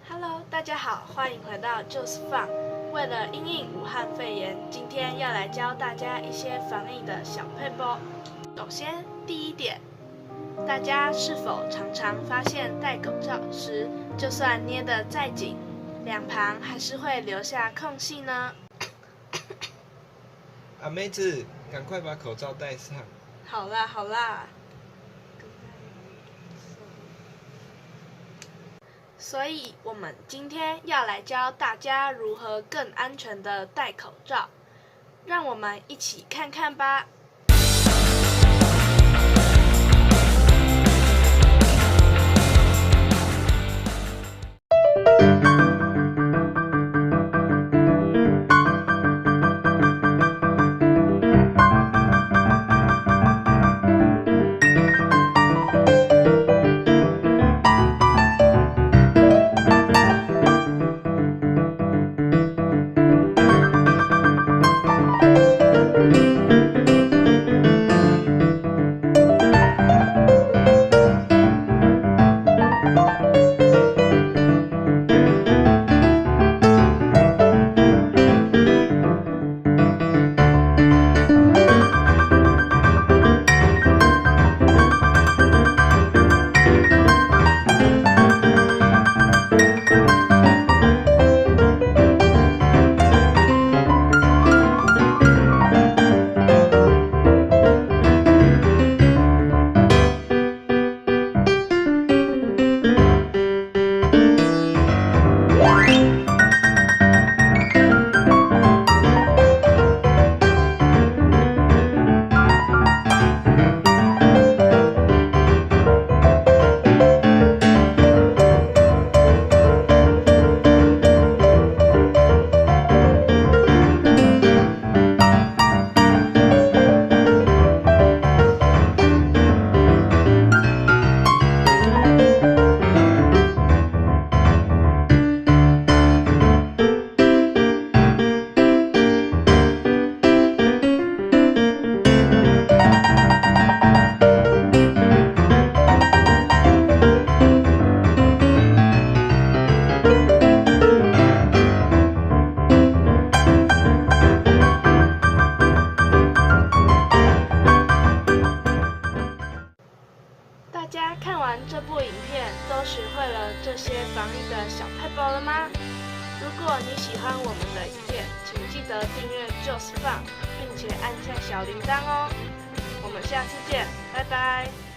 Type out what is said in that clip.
Hello， 大家好，欢迎回到就是放。为了因应武汉肺炎，今天要来教大家一些防疫的小撇步。首先，第一点，大家是否常常发现戴口罩时，就算捏得再紧，两旁还是会留下空隙呢？阿妹子，赶快把口罩戴上。好啦好啦。所以，我们今天要来教大家如何更安全的戴口罩，让我们一起看看吧。大家看完这部影片，都学会了这些防疫的小撇步了吗？如果你喜欢我们的影片，请记得订阅就是放，并且按下小铃铛哦。我们下次见，拜拜。